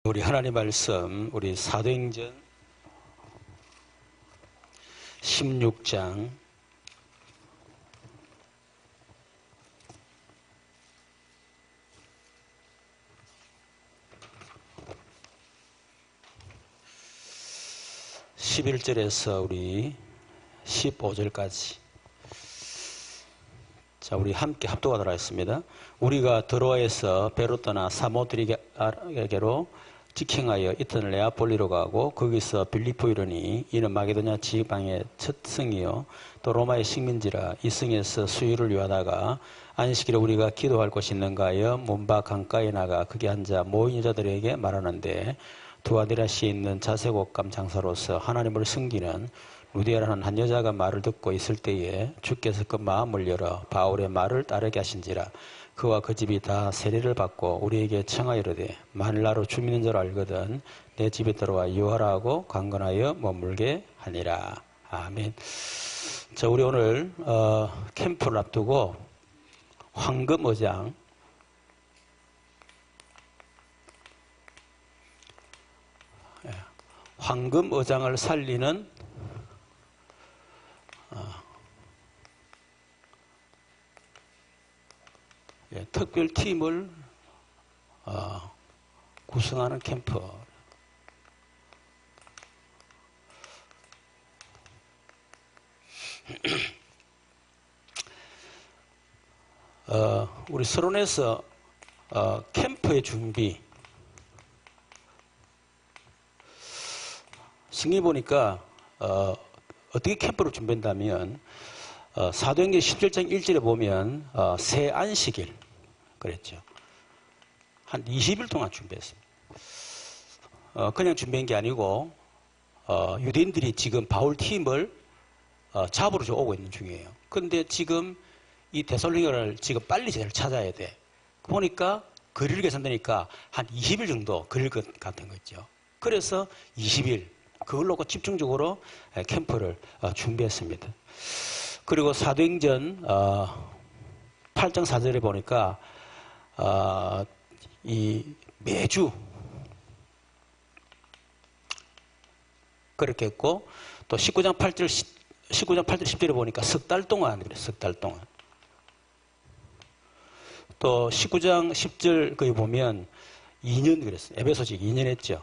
우리 하나님 말씀, 우리 사도행전 16장 11절에서 우리 15절까지. 자, 우리 함께 합독하도록 하겠습니다. 우리가 드로아에서 배로 떠나 사모드리게로 직행하여 이튿날 네아폴리로 가고 거기서 빌립보에 이르니 이는 마게도냐 지방의 첫 성이요 또 로마의 식민지라. 이 성에서 수유를 위하다가 안식일에 우리가 기도할 곳이 있는가 하여 문밖 강가에 나가 거기 앉아 모인 여자들에게 말하는데 두아디라시에 있는 자색옷감 장사로서 하나님을 섬기는 루디아라는 한 여자가 말을 듣고 있을 때에 주께서 그 마음을 열어 바울의 말을 따르게 하신지라. 그와 그 집이 다 세례를 받고 우리에게 청하이르되 만일 나로 주 믿는 줄 알거든 내 집에 들어와 유하라 하고 강건하여 머물게 하니라. 아멘. 자, 우리 오늘 캠프를 앞두고 황금어장, 황금어장을 살리는 특별팀을 구성하는 캠프. 우리 서론에서 캠프의 준비, 성경 보니까 어떻게 캠프를 준비한다면 사도행전 17장 1절에 보면 새 안식일 그랬죠. 한 20일 동안 준비했습니다. 그냥 준비한 게 아니고 유대인들이 지금 바울 팀을 잡으러 오고 있는 중이에요. 그런데 지금 이 데살로니가를 지금 빨리 제자를 찾아야 돼. 보니까 거리를 계산되니까 한 20일 정도 걸릴 것 같은 거죠. 그래서 20일 그걸 놓고 집중적으로 캠프를 준비했습니다. 그리고 사도행전 8장 4절에 보니까 이 매주 그렇게 했고 또 19장 8절 10절에 보니까 석 달 동안 그래, 석 달 동안. 또 19장 10절 거기 보면 2년 그랬어요. 에베소직 2년 했죠.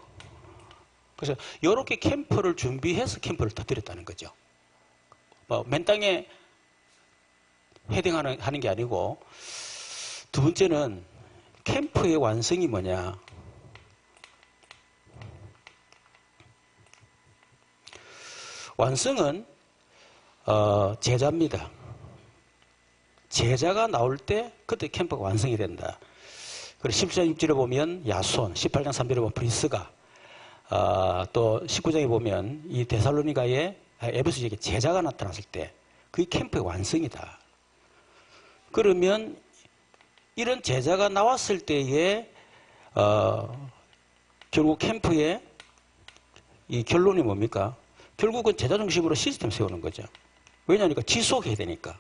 그래서 이렇게 캠프를 준비해서 캠프를 터뜨렸다는 거죠. 맨 땅에 헤딩하는 게 아니고, 두 번째는 캠프의 완성이 뭐냐. 완성은 제자입니다. 제자가 나올 때 그때 캠프가 완성이 된다. 그리고 17장 6절에 보면 야손, 18장 3절에 보면 브리스가, 또 19장에 보면 이 데살로니가의 에베소 지역에 제자가 나타났을 때 그게 캠프의 완성이다. 그러면 이런 제자가 나왔을 때에 결국 캠프의 이 결론이 뭡니까? 결국은 제자 중심으로 시스템 세우는 거죠. 왜냐하니까 지속해야 되니까.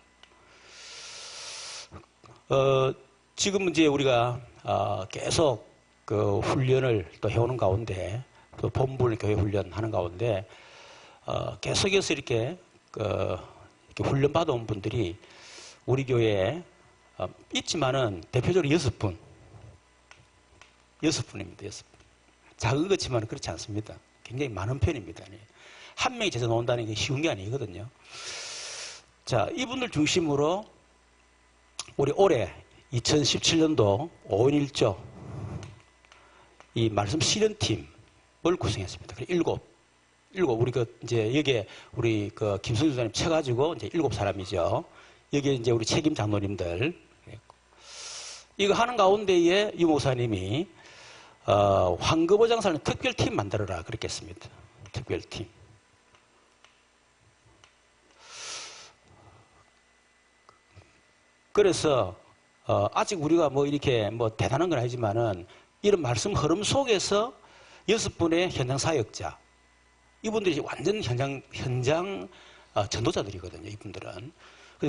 지금 이제 우리가 계속 그 훈련을 또 해오는 가운데, 또 본부 교회 훈련하는 가운데 계속해서 이렇게 이렇게 훈련 받아온 분들이 우리 교회에 있지만은 대표적으로 6분. 6분입니다. 6분. 작은 것지만 그렇지 않습니다. 굉장히 많은 편입니다. 한 명이 제자 나온다는 게 쉬운 게 아니거든요. 자, 이분들 중심으로 우리 올해 2017년도 5인 1조 이 말씀 실현팀을 구성했습니다. 일곱 우리 이제 여기에 우리 김성주 장님 쳐가지고 이제 7사람이죠. 여기에 이제 우리 책임 장로님들. 이거 하는 가운데에 유 목사님이 황금어장 살리는 특별팀 만들어라 그렇게 했습니다. 특별팀. 그래서 아직 우리가 뭐 이렇게 뭐 대단한 건 아니지만은 이런 말씀 흐름 속에서 6분의 현장 사역자, 이분들이 완전 현장 전도자들이거든요. 이분들은.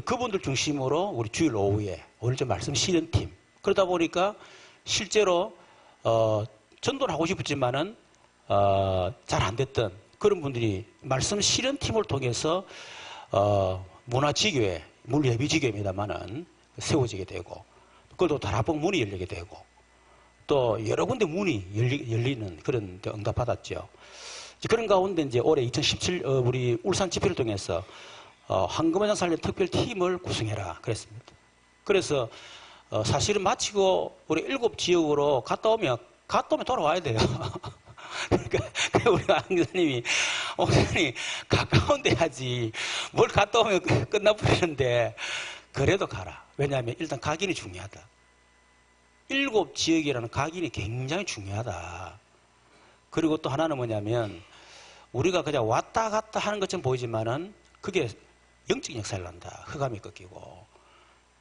그분들 중심으로 우리 주일 오후에 오늘 좀 말씀 실현팀. 그러다 보니까 실제로 전도를 하고 싶었지만은 잘 안 됐던 그런 분들이 말씀 실현팀을 통해서 문화지교회, 물예비지교회입니다만은 세워지게 되고, 그것도 다락방 문이 열리게 되고, 또 여러 군데 문이 열리는 그런 데 응답받았죠. 그런 가운데 이제 올해 2017 우리 울산 집회를 통해서 황금어장 살린 특별팀을 구성해라 그랬습니다. 그래서 사실은 마치고 우리 7지역으로 갔다 오면 돌아와야 돼요. 그러니까 우리 강교사님이 목사님 가까운 데 하지 뭘 갔다 오면 끝나버리는데 그래도 가라. 왜냐하면 일단 각인이 중요하다. 7지역이라는 각인이 굉장히 중요하다. 그리고 또 하나는 뭐냐면 우리가 그냥 왔다 갔다 하는 것처럼 보이지만은 그게 영적인 역사를 한다. 흑암이 꺾이고.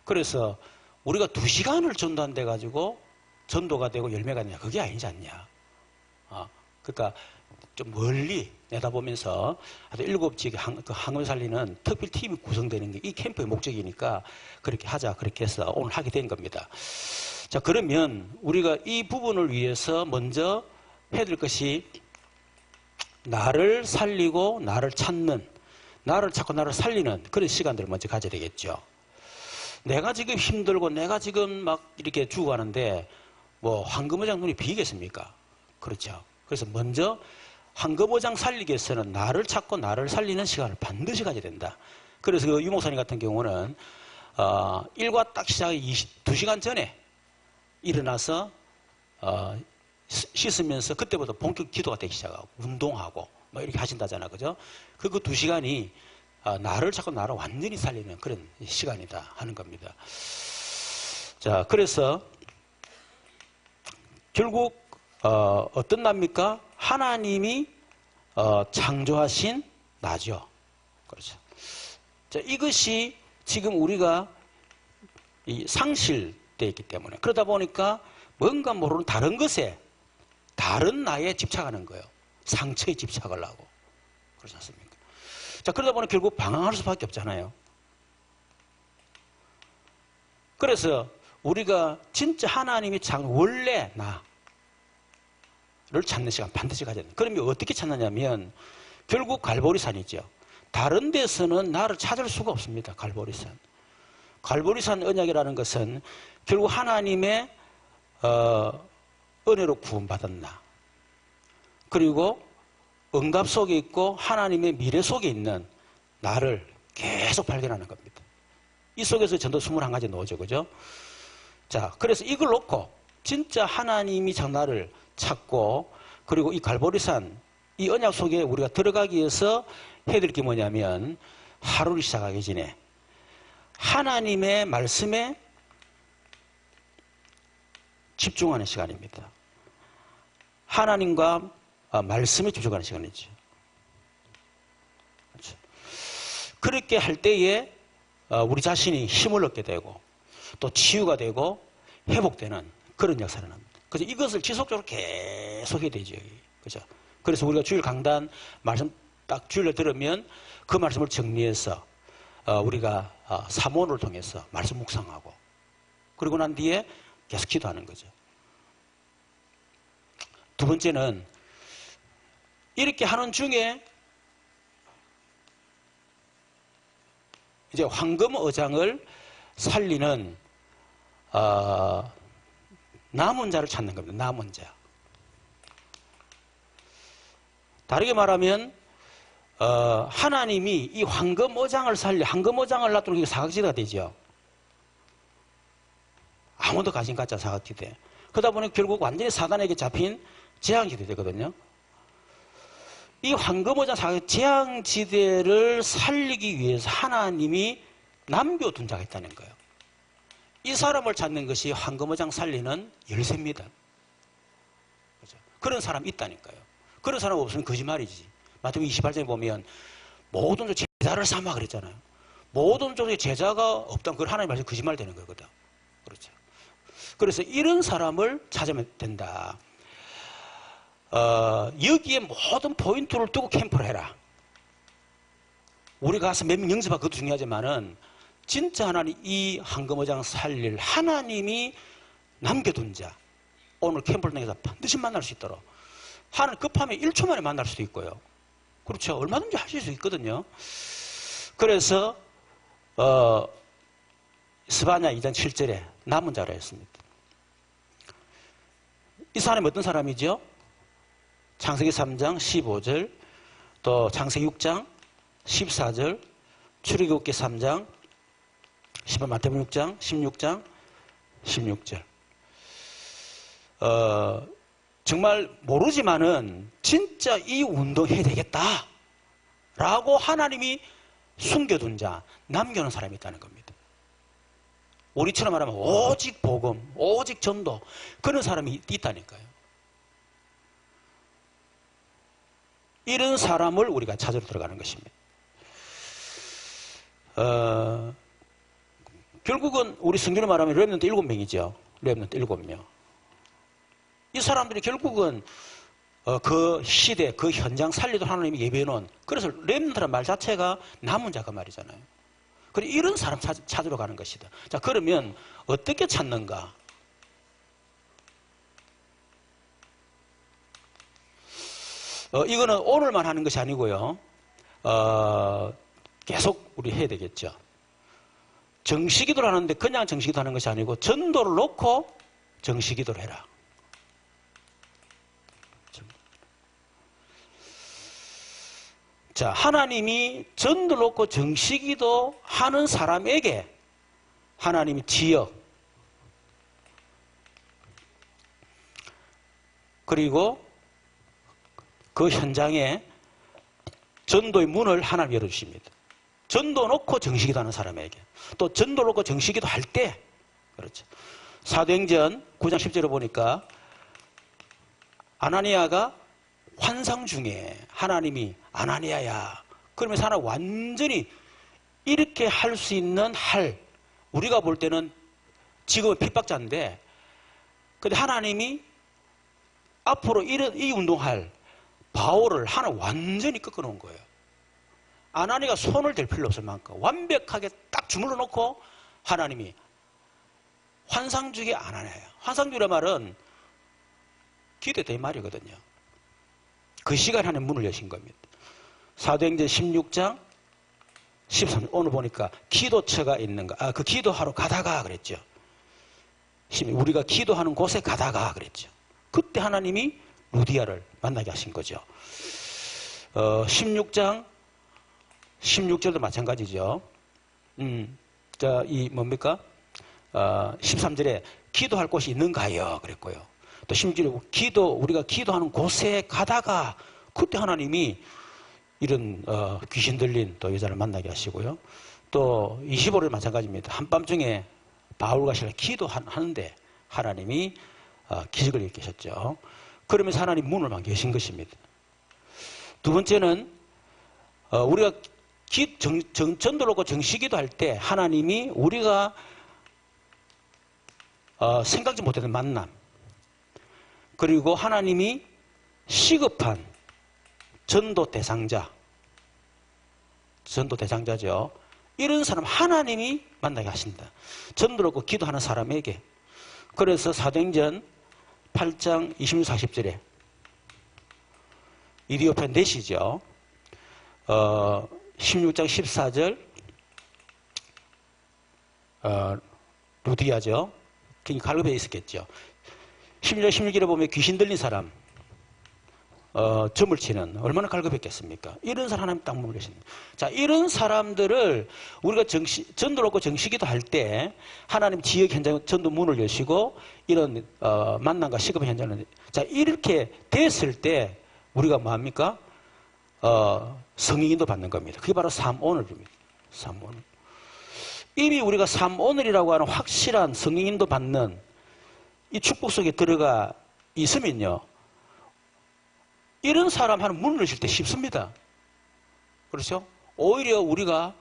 그래서 우리가 2시간을 전도한대 가지고 전도가 되고 열매가 되냐, 그게 아니지 않냐. 그러니까 좀 멀리 내다보면서 7지역에 황금 살리는 특별팀이 구성되는 게 이 캠프의 목적이니까 그렇게 하자, 그렇게 해서 오늘 하게 된 겁니다. 자, 그러면 우리가 이 부분을 위해서 먼저 해야 될 것이 나를 살리고 나를 찾는, 나를 찾고 나를 살리는 그런 시간들을 먼저 가져야 되겠죠. 내가 지금 힘들고 내가 지금 막 이렇게 죽어가는데 뭐 황금어장 눈이 비겠습니까? 그렇죠. 그래서 먼저 황금어장 살리기 위해서는 나를 찾고 나를 살리는 시간을 반드시 가져야 된다. 그래서 그 유목사님 같은 경우는 일과 딱 시작하기 2시간 전에 일어나서 씻으면서 그때부터 본격 기도가 되기 시작하고 운동하고 뭐 이렇게 하신다잖아, 그죠? 그 2시간이 나를 찾고 나를 완전히 살리는 그런 시간이다 하는 겁니다. 자, 그래서 결국 어떤 나입니까? 하나님이 창조하신 나죠. 그렇죠. 자, 이것이 지금 우리가 상실되어 있기 때문에, 그러다 보니까 뭔가 모르는 다른 것에, 다른 나에 집착하는 거예요. 상처에 집착을 하고. 그렇지 않습니까? 자, 그러다 보니 결국 방황할 수밖에 없잖아요. 그래서 우리가 진짜 하나님이 원래 나를 찾는 시간 반드시 가져야 된다. 그러면 어떻게 찾느냐면 결국 갈보리산이죠. 다른 데서는 나를 찾을 수가 없습니다. 갈보리산. 갈보리산 언약이라는 것은 결국 하나님의 은혜로 구원받은 나, 그리고 응답 속에 있고 하나님의 미래 속에 있는 나를 계속 발견하는 겁니다. 이 속에서 전도 21가지 넣어죠, 그죠? 자, 그래서 이걸 놓고 진짜 하나님이 나를 찾고, 그리고 이 갈보리산, 이 언약 속에 우리가 들어가기 위해서 해야 될 게 뭐냐면 하루를 시작하기 전에 하나님의 말씀에 집중하는 시간입니다. 하나님과 말씀에 집중하는 시간이죠. 그렇죠. 그렇게 할 때에 우리 자신이 힘을 얻게 되고 또 치유가 되고 회복되는 그런 역사를 합니다. 그래서 이것을 지속적으로 계속 해야 되죠. 그죠? 그래서 우리가 주일 강단 말씀 딱 주일날 들으면 그 말씀을 정리해서 우리가 사모를 통해서 말씀 묵상하고, 그리고 난 뒤에 계속 기도하는 거죠. 두 번째는 이렇게 하는 중에 이제 황금어장을 살리는 남은 자를 찾는 겁니다. 남은 자. 다르게 말하면 하나님이 이 황금어장을 황금어장을 놔두면 이게 사각지대가 되죠. 아무도 관심 갖지 않은 사각지대. 그러다 보니 결국 완전히 사단에게 잡힌 재앙지대 되거든요. 이 황금어장 재앙지대를 살리기 위해서 하나님이 남겨둔 자가 있다는 거예요. 이 사람을 찾는 것이 황금어장 살리는 열쇠입니다. 그렇죠? 그런 사람이 있다니까요. 그런 사람 없으면 거짓말이지. 마태복음 28장에 보면 모든 종 제자를 삼아 그랬잖아요. 모든 종의 제자가 없다면 그걸 하나님 말씀 거짓말 되는 거거든. 그렇죠. 그래서 이런 사람을 찾으면 된다. 여기에 모든 포인트를 두고 캠프를 해라. 우리 가서 몇 명 영접하고 그것도 중요하지만은 진짜 하나님 이 황금어장 살릴 하나님이 남겨둔 자, 오늘 캠프를 통해서 반드시 만날 수 있도록. 하나님 급하면 1초 만에 만날 수도 있고요. 그렇죠. 얼마든지 하실 수 있거든요. 그래서 스바냐 2장 7절에 남은 자라 했습니다. 이 사람이 어떤 사람이죠? 창세기 3장 15절, 또 창세기 6장 14절, 출애굽기 3장, 마태복음 6장, 16장, 16절. 정말 모르지만은 진짜 이 운동해야 되겠다 라고 하나님이 숨겨둔 자, 남겨놓은 사람이 있다는 겁니다. 우리처럼 말하면 오직 복음, 오직 전도, 그런 사람이 있다니까요. 이런 사람을 우리가 찾으러 들어가는 것입니다. 결국은 우리 성경을 말하면 렘넌트 7명이죠. 렘넌트 7명. 이 사람들이 결국은 그 시대, 그 현장 살리도록 하나님이 예배해놓은, 그래서 렘넌트란 말 자체가 남은 자가 말이잖아요. 그래, 이런 사람 찾으러 가는 것이다. 자, 그러면 어떻게 찾는가? 이거는 오늘만 하는 것이 아니고요. 계속 우리 해야 되겠죠. 정시기도를 하는데 그냥 정시기도 하는 것이 아니고 전도를 놓고 정시기도를 해라. 자, 하나님이 전도를 놓고 정시기도 하는 사람에게 하나님이 지역, 그리고 그 현장에 전도의 문을 하나님 열어주십니다. 전도 놓고 정시기도 하는 사람에게. 또 전도 놓고 정시기도 할 때, 그렇죠. 사도행전 9장 10절에 보니까 아나니아가 환상 중에 하나님이 아나니아야. 그러면서 하나 완전히 이렇게 할 수 있는 우리가 볼 때는 지금은 핍박자인데, 근데 하나님이 앞으로 이 운동할 바울을 하나 완전히 꺾어놓은 거예요. 아나니가 손을 댈 필요 없을 만큼 완벽하게 딱 주물러 놓고 하나님이 환상 중에 아나니아야. 환상 중이란 말은 기도했다 이 말이거든요. 그 시간에 하나님 문을 여신 겁니다. 사도행전 16장 13절 오늘 보니까 기도처가 있는가. 그 기도하러 가다가 그랬죠. 우리가 기도하는 곳에 가다가 그랬죠. 그때 하나님이 루디아를 만나게 하신 거죠. 16절도 마찬가지죠. 자, 이 뭡니까? 13절에 기도할 곳이 있는가요? 그랬고요. 또 16절에 우리가 기도하는 곳에 가다가 그때 하나님이 이런 귀신 들린 또 여자를 만나게 하시고요. 또 25절 마찬가지입니다. 한밤중에 바울과 실라 기도하는데 하나님이 기적을 일으키셨죠. 그러면서 하나님 문을 막 여신 것입니다. 두 번째는 우리가 전도를 놓고 정시기도 할 때 하나님이 우리가 생각지 못했던 만남, 그리고 하나님이 시급한 전도 대상자죠. 이런 사람 하나님이 만나게 하신다. 전도를 놓고 기도하는 사람에게. 그래서 사도행전 8장 26, 40절에 이디오피아 넷이죠. 16장 14절 루디아죠. 갈급해 있었겠죠. 16장 16절에 보면 귀신 들린 사람 점을 치는 얼마나 갈급했겠습니까? 이런 사람 하나님 딱 문을 여십니다. 자, 이런 사람들을 우리가 전도를 놓고 정시기도 할 때 하나님 지역 현장 전도 문을 여시고 이런 만남과 시급한 현장을 자 이렇게 됐을 때 우리가 뭐합니까? 성인도 받는 겁니다. 그게 바로 삼오늘입니다. 삼오늘. 이미 우리가 삼오늘이라고 하는 확실한 성인도 받는 이 축복 속에 들어가 있으면요. 이런 사람 하는 문을 여실 때 쉽습니다. 그렇죠? 오히려 우리가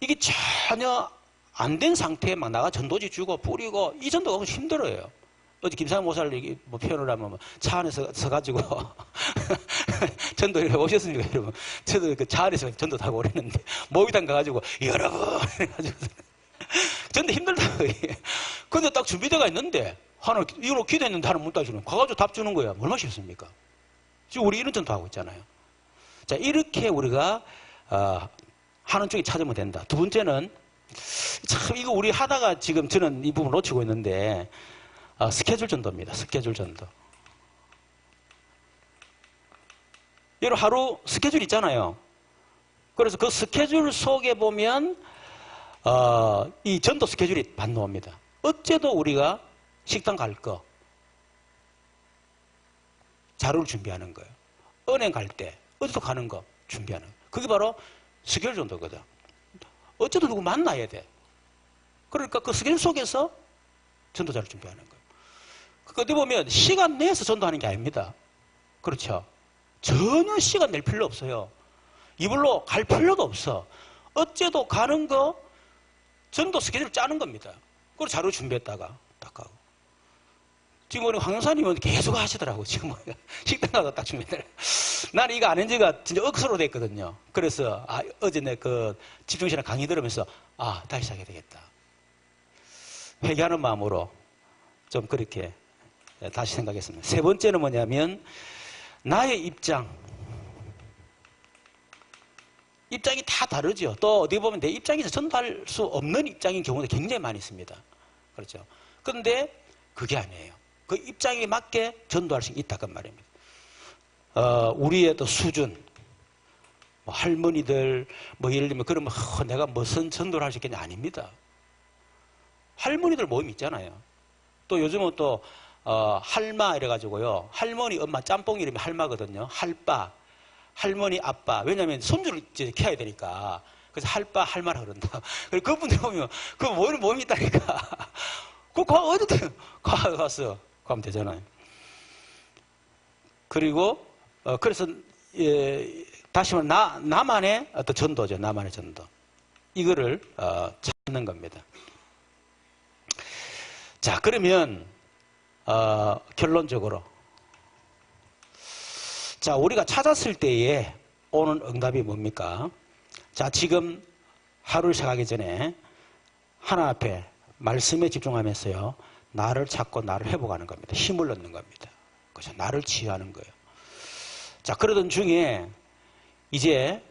이게 전혀 안 된 상태에 막 나가 전도지 주고 뿌리고 이 전도가 힘들어요. 어제 김상현 목사를 뭐 표현을 하면 차 안에서 서가지고 전도를 오셨습니까, 여러분? 저도 그 차 안에서 전도 타고 오랬는데 모의당 가가지고 여러분 해가지고 전도 힘들다고. 근데 딱 준비대가 있는데 하나, 이걸로 기도했는데 하나 문 따주는, 가가지고 답 주는 거야. 얼마나 쉽습니까? 지금 우리 이런 전도 하고 있잖아요. 자, 이렇게 우리가, 하는 쪽에 찾으면 된다. 두 번째는, 참, 이거 우리 하다가 지금 저는 이 부분 놓치고 있는데, 스케줄 전도입니다. 스케줄 전도. 여러분, 하루 스케줄 있잖아요. 그래서 그 스케줄 속에 보면, 이 전도 스케줄이 반복합니다. 어째도 우리가 식당 갈 거, 자료를 준비하는 거예요. 은행 갈 때, 어디도 가는 거 준비하는 거예요. 그게 바로 스케줄 전도거든. 어째도 누구 만나야 돼. 그러니까 그 스케줄 속에서 전도자를 준비하는 거예요. 그러니까 어디 보면 시간 내서 전도하는 게 아닙니다. 그렇죠? 전혀 시간 낼 필요 없어요. 이불로 갈 필요도 없어. 어째도 가는 거 전도 스케줄 짜는 겁니다. 그걸 자료 준비했다가 딱 가고. 지금 우리 황 영사님은 계속 하시더라고. 지금 식당 가서 딱 준비했더라. 나는 이거 안 한 지가 진짜 억수로 됐거든요. 그래서 어제 내 그 집중시간 강의 들으면서 다시 시작해야 되겠다. 회개하는 마음으로 좀 그렇게 다시 생각했습니다. 세 번째는 뭐냐면 나의 입장이 다 다르죠. 또 어디 보면 내 입장에서 전달할 수 없는 입장인 경우도 굉장히 많이 있습니다. 그렇죠. 그런데 그게 아니에요. 그 입장에 맞게 전도할 수 있다는 말입니다. 우리의 또 수준, 뭐 할머니들, 뭐 예를 들면 그러면 내가 무슨 전도를 할 수 있겠냐? 아닙니다. 할머니들 모임 있잖아요. 또 요즘은 또 할마 이래가지고요. 할머니, 엄마 짬뽕 이름이 할마거든요. 할빠, 할머니, 아빠. 왜냐하면 손주를 이제 키워야 되니까. 그래서 할빠, 할마라 그런다. 그분들 보면 그 모임이 있다니까. 그거 어디든 가서 가면 되잖아요. 그리고 그래서 다시 말하면 나만의 어떤 전도죠. 나만의 전도. 이거를 찾는 겁니다. 자, 그러면 결론적으로 자, 우리가 찾았을 때에 오는 응답이 뭡니까? 자, 지금 하루를 시작하기 전에 하나 앞에 말씀에 집중하면서요. 나를 찾고 나를 회복하는 겁니다. 힘을 넣는 겁니다. 그래서 나를 치유하는 거예요. 자, 그러던 중에 이제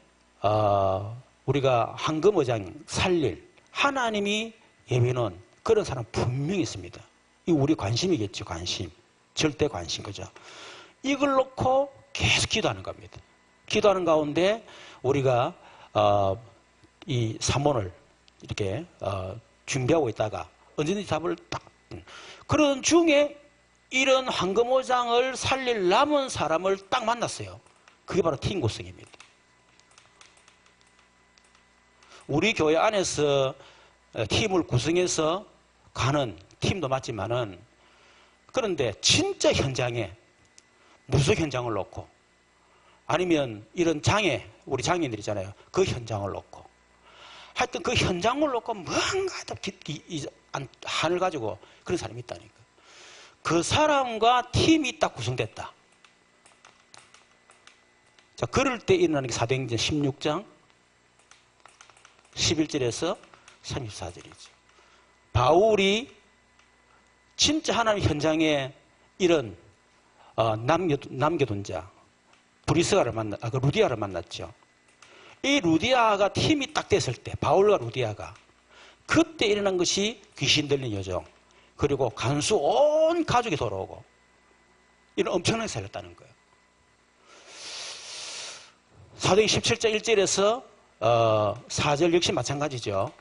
우리가 황금어장 살릴 하나님이 예비놓은 그런 사람 분명히 있습니다. 이 우리 관심이겠죠. 관심. 절대 관심. 그죠? 이걸 놓고 계속 기도하는 겁니다. 기도하는 가운데 우리가 이 사문을 이렇게 준비하고 있다가 언제든지 답을 딱 그런 중에 이런 황금오장을 살릴 남은 사람을 딱 만났어요. 그게 바로 팀 구성입니다. 우리 교회 안에서 팀을 구성해서 가는 팀도 맞지만은 그런데 진짜 현장에 무속 현장을 놓고 아니면 이런 장애 우리 장애인들 있잖아요. 그 현장을 놓고 하여튼 그 현장을 놓고 뭔가 한을 가지고 그런 사람이 있다니까. 그 사람과 팀이 딱 구성됐다. 자, 그럴 때 일어나는 게 사도행전 16장 11절에서 34절이죠. 바울이 진짜 하나님 현장에 이런 남겨둔 자 브리스가를 그 루디아를 만났죠. 이 루디아가 팀이 딱 됐을 때 바울과 루디아가 그때 일어난 것이 귀신 들린 여정 그리고 간수 온 가족이 돌아오고 이런 엄청나게 살렸다는 거예요. 사도행전 17장 1절에서 4절 역시 마찬가지죠.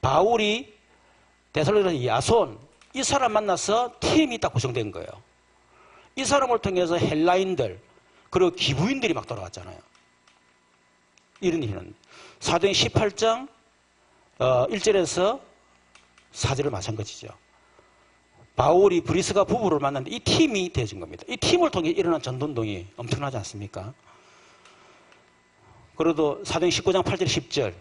바울이 데살로니가 야손 이 사람 만나서 팀이 딱 구성된 거예요. 이 사람을 통해서 헬라인들 그리고 기부인들이 막 돌아왔잖아요. 이런 일은 사도행전 18장 1절에서 4절을 마찬가지죠. 바울이 브리스가 부부를 만났는데 이 팀이 되어진 겁니다. 이 팀을 통해 일어난 전도운동이 엄청나지 않습니까? 그래도 사도행전 19장 8절 10절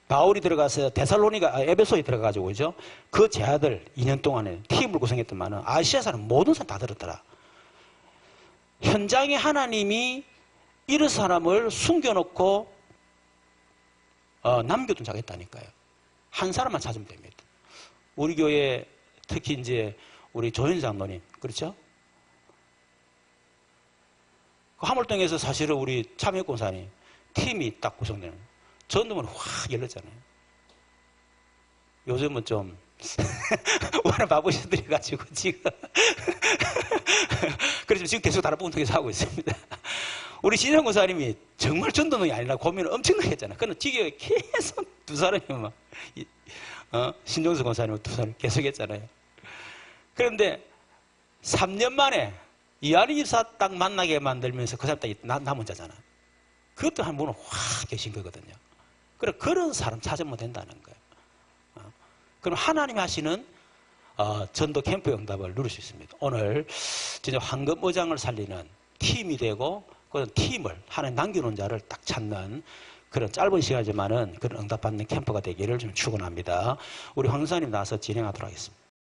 바울이 들어가서 데살로니가 에베소에 들어가가지고 그죠? 그 제자들 2년 동안에 팀을 구성했더만은 아시아 사람 모든 사람 다 들었더라. 현장에 하나님이 이런 사람을 숨겨놓고 남겨둔 자가 있다니까요. 한 사람만 찾으면 됩니다. 우리 교회 특히 이제 우리 조현 장로님, 그렇죠? 그 화물동에서 사실은 우리 참여권사님 팀이 딱 구성되는 전도문 확 열렸잖아요. 요즘은 좀 워낙 바쁘셔들어가지고 지금 그래서 지금 계속 다른 부분 통해서 하고 있습니다. 우리 신영 권사님이 정말 전도능이 아니라 고민을 엄청나게 했잖아요. 그는 지교에 계속 두 사람이 막 신종수 권사님 두 사람 계속 했잖아요. 그런데 3년 만에 이한희 집사 딱 만나게 만들면서 그 사람 딱 남은 자잖아. 그것도 한 분은 확 계신 거거든요. 그런 사람 찾으면 된다는 거예요. 그럼 하나님이 하시는 전도 캠프 응답을 누릴 수 있습니다. 오늘 진짜 황금어장을 살리는 팀이 되고 그런 팀을 하나님 남겨놓은 자를 딱 찾는 그런 짧은 시간이지만은 그런 응답받는 캠프가 되기를 좀 축원합니다. 우리 황사님 나와서 진행하도록 하겠습니다.